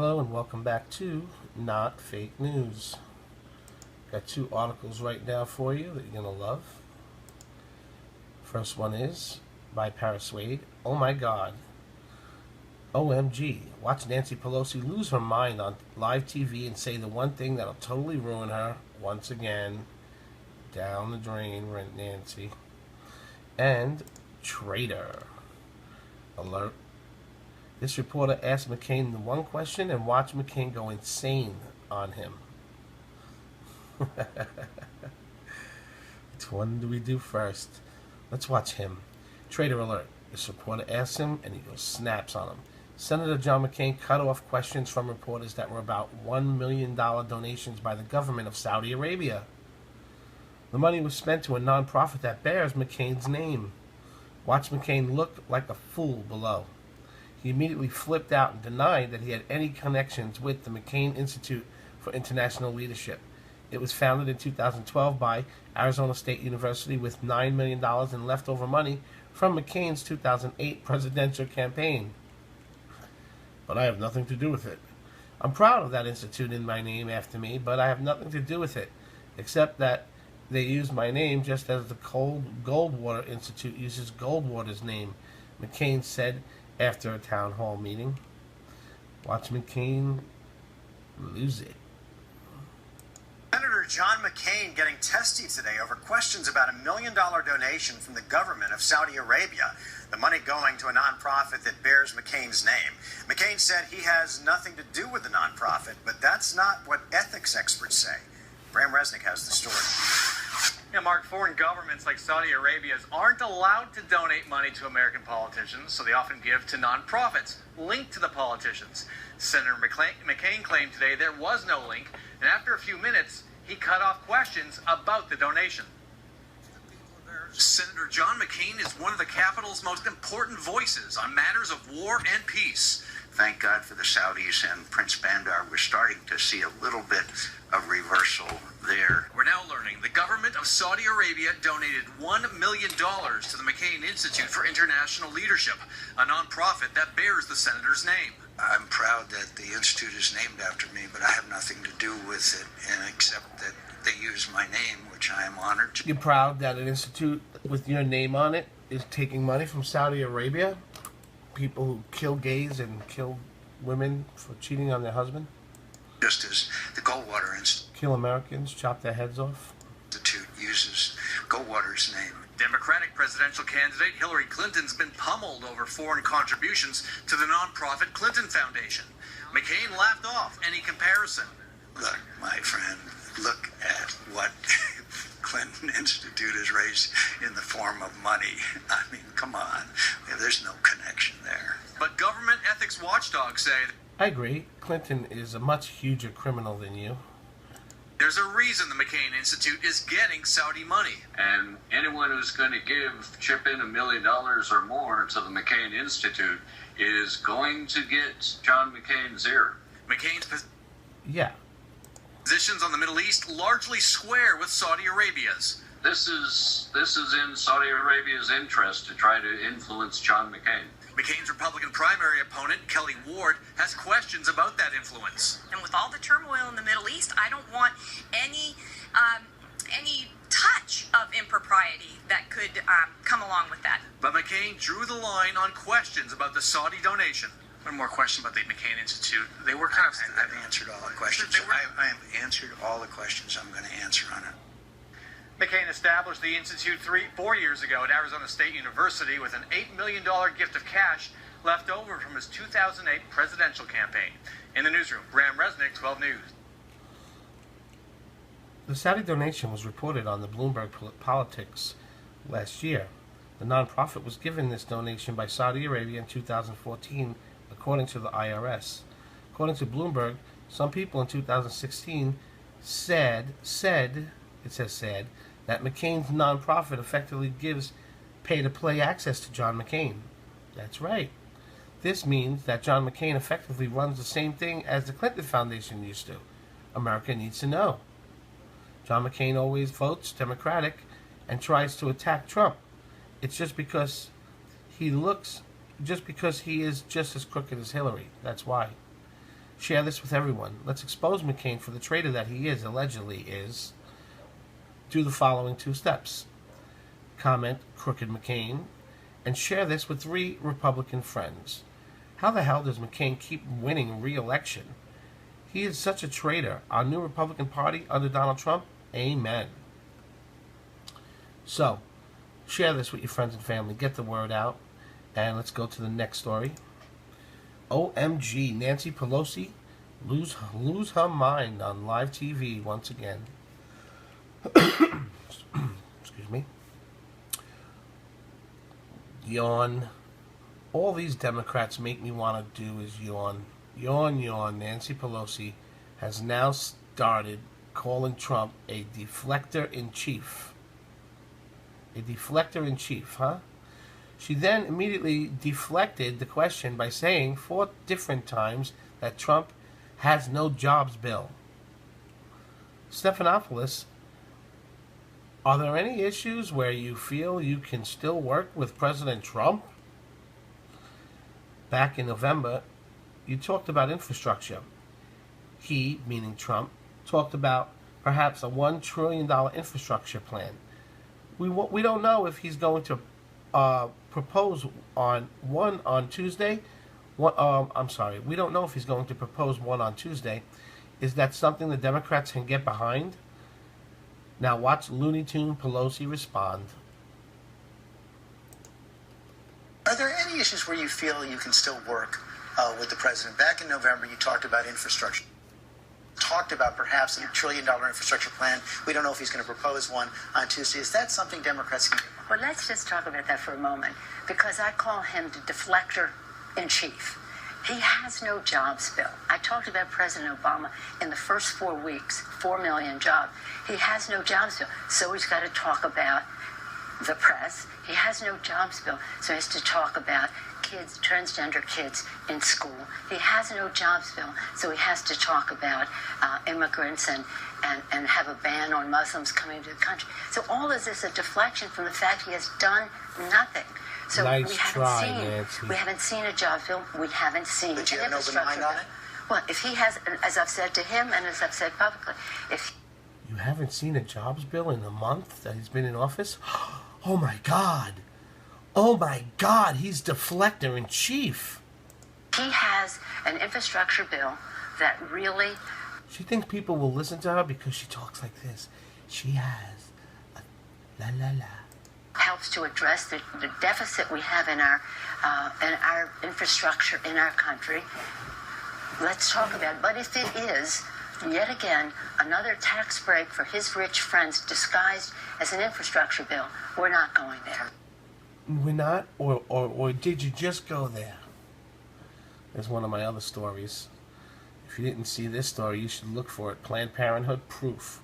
Hello and welcome back to Not Fake News. Got two articles right now for you that you're going to love. First one is by Paris Wade. Oh my God. OMG. Watch Nancy Pelosi lose her mind on live TV and say the one thing that'll totally ruin her once again. Down the drain, Nancy. And traitor. Alert. This reporter asked McCain the one question and watched McCain go insane on him. Which one do we do first? Let's watch him. Traitor alert. This reporter asks him and he goes snaps on him. Senator John McCain cut off questions from reporters that were about $1 million donations by the government of Saudi Arabia. The money was spent to a non-profit that bears McCain's name. Watch McCain look like a fool below. He immediately flipped out and denied that he had any connections with the McCain Institute for International Leadership. It was founded in 2012 by Arizona State University with $9 million in leftover money from McCain's 2008 presidential campaign. But I have nothing to do with it. I'm proud of that institute in my name after me, but I have nothing to do with it, except that they use my name just as the Goldwater Institute uses Goldwater's name, McCain said after a town hall meeting. Watch McCain lose it. Senator John McCain getting testy today over questions about $1 million donation from the government of Saudi Arabia, the money going to a nonprofit that bears McCain's name. McCain said he has nothing to do with the nonprofit, but that's not what ethics experts say. Bram Resnick has the story. Yeah, Mark, foreign governments like Saudi Arabia's aren't allowed to donate money to American politicians, so they often give to nonprofits linked to the politicians. Senator McCain claimed today there was no link, and after a few minutes, he cut off questions about the donation. Senator John McCain is one of the Capitol's most important voices on matters of war and peace. Thank God for the Saudis and Prince Bandar. We're starting to see a little bit of reversal there. We're now learning the government of Saudi Arabia donated $1 million to the McCain Institute for International Leadership, a nonprofit that bears the senator's name. I'm proud that the institute is named after me, but I have nothing to do with it, and except that they use my name, which I am honored to. You're proud that an institute with your name on it is taking money from Saudi Arabia? People who kill gays and kill women for cheating on their husband? Just as the Goldwater Institute Kill Americans, chop their heads off? uses Goldwater's name. Democratic presidential candidate Hillary Clinton's been pummeled over foreign contributions to the nonprofit Clinton Foundation. McCain laughed off any comparison. Look, my friend, look at what Clinton Institute has raised in the form of money. I mean, come on. There's no connection there. But government ethics watchdogs say I agree. Clinton is a much huger criminal than you. there's a reason the McCain Institute is getting Saudi money. And anyone who's going to chip in $1 million or more to the McCain Institute is going to get John McCain's ear. McCain's Yeah. positions on the Middle East largely square with Saudi Arabia's. This is in Saudi Arabia's interest to try to influence John McCain. McCain's Republican primary opponent, Kelly Ward, has questions about that influence. And with all the turmoil in the Middle East, I don't want any touch of impropriety that could come along with that. But McCain drew the line on questions about the Saudi donation. One more question about the McCain Institute. They were kind of... I've answered all the questions. I have answered all the questions I'm going to answer on it. McCain established the Institute 4 years ago at Arizona State University with an $8 million gift of cash left over from his 2008 presidential campaign. In the newsroom, Bram Resnick, 12 News. The Saudi donation was reported on the Bloomberg Politics last year. The nonprofit was given this donation by Saudi Arabia in 2014, according to the IRS. According to Bloomberg, some people in 2016 said that McCain's nonprofit effectively gives pay-to-play access to John McCain. That's right. This means that John McCain effectively runs the same thing as the Clinton Foundation used to. America needs to know. John McCain always votes Democratic and tries to attack Trump. It's just because he is just as crooked as Hillary. That's why. Share this with everyone. Let's expose McCain for the traitor that he is, allegedly is. Do the following 2 steps. Comment Crooked McCain and share this with 3 Republican friends. How the hell does McCain keep winning re-election? He is such a traitor. Our new Republican Party under Donald Trump? Amen. So, share this with your friends and family. Get the word out. And let's go to the next story. OMG, Nancy Pelosi lose her mind on live TV once again. Excuse me. Yawn. All these Democrats make me want to do is yawn. Yawn, yawn. Nancy Pelosi has now started calling Trump a deflector-in-chief. A deflector-in-chief, huh? She then immediately deflected the question by saying 4 different times that Trump has no jobs bill. Stephanopoulos, are there any issues where you feel you can still work with President Trump? Back in November, you talked about infrastructure. He, meaning Trump, talked about perhaps a $1 trillion infrastructure plan. We don't know if he's going to propose one on Tuesday. I'm sorry. We don't know if he's going to propose one on Tuesday. Is that something the Democrats can get behind? Now watch Looney Tune Pelosi respond. Are there any issues where you feel you can still work with the president? Back in November, you talked about infrastructure. Talked about perhaps a $1 trillion infrastructure plan. We don't know if he's going to propose one on Tuesday. Is that something Democrats can get behind? Well, let's just talk about that for a moment, because I call him the deflector-in-chief. He has no jobs bill. I talked about President Obama in the first 4 weeks, 4 million jobs. He has no jobs bill, so he's got to talk about the press. He has no jobs bill, so he has to talk about kids, transgender kids in school. He has no jobs bill, so he has to talk about immigrants and have a ban on Muslims coming to the country. So all of this is a deflection from the fact he has done nothing. So nice we try, haven't seen a jobs bill. We haven't seen But you an have an open mind infrastructure on bill. it? Well, if he has, as I've said to him and as I've said publicly, if You haven't seen a jobs bill in a month that he's been in office? Oh my God. Oh my God, he's deflector-in-chief. he has an infrastructure bill that really She thinks people will listen to her because she talks like this. She has a la la la. helps to address the deficit we have in our infrastructure in our country. Let's talk about it. But if it is, yet again, another tax break for his rich friends disguised as an infrastructure bill, we're not going there. We're not? Or did you just go there? There's one of my other stories. If you didn't see this story, you should look for it. Planned Parenthood proof.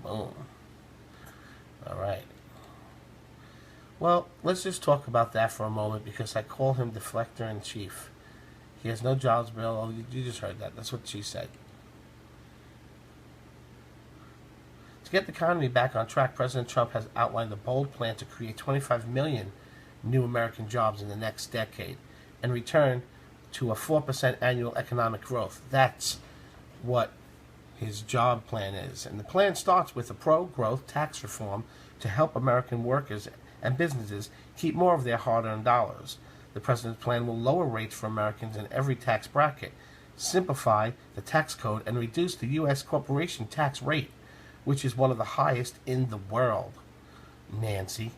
Boom. All right. Well, let's just talk about that for a moment because I call him deflector-in-chief. He has no jobs bill. Oh, you just heard that. That's what she said. To get the economy back on track, President Trump has outlined a bold plan to create 25 million new American jobs in the next decade and return to a 4% annual economic growth. That's what his job plan is. And the plan starts with a pro-growth tax reform to help American workers and businesses keep more of their hard-earned dollars. The president's plan will lower rates for Americans in every tax bracket, simplify the tax code, and reduce the U.S. corporation tax rate, which is one of the highest in the world. Nancy.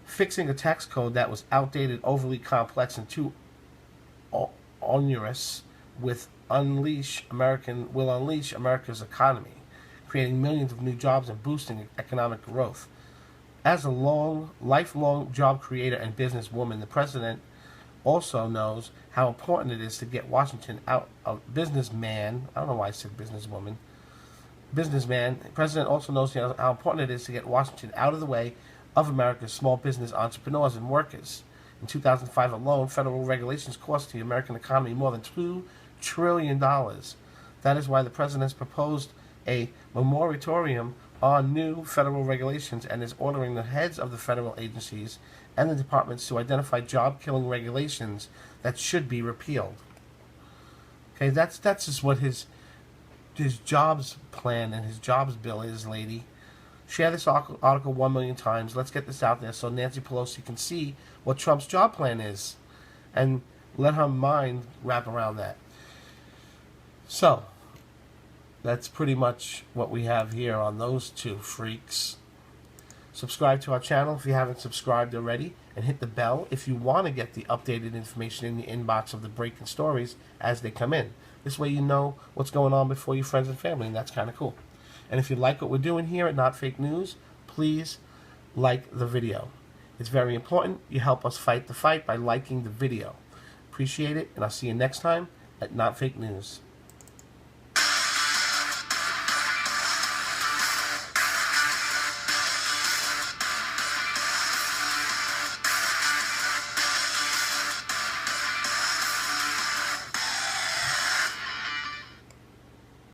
Fixing a tax code that was outdated, overly complex, and too onerous will unleash America's economy, creating millions of new jobs and boosting economic growth. As a lifelong job creator and businesswoman, the president also knows how important it is to get Washington out of businessman. I don't know why I said businesswoman. Businessman. The president also knows how important it is to get Washington out of the way of America's small business entrepreneurs and workers. In 2005 alone, federal regulations cost the American economy more than $2 trillion. That is why the president has proposed a moratorium on new federal regulations and is ordering the heads of the federal agencies and the departments to identify job-killing regulations that should be repealed. Okay, that's just what his jobs plan and his jobs bill is, lady. Share this article 1 million times. Let's get this out there so Nancy Pelosi can see what Trump's job plan is and let her mind wrap around that. So, that's pretty much what we have here on those two freaks. Subscribe to our channel if you haven't subscribed already, and hit the bell if you want to get the updated information in the inbox of the breaking stories as they come in. This way you know what's going on before your friends and family, and that's kind of cool. And if you like what we're doing here at Not Fake News, please like the video. It's very important. You help us fight the fight by liking the video. Appreciate it, and I'll see you next time at Not Fake News.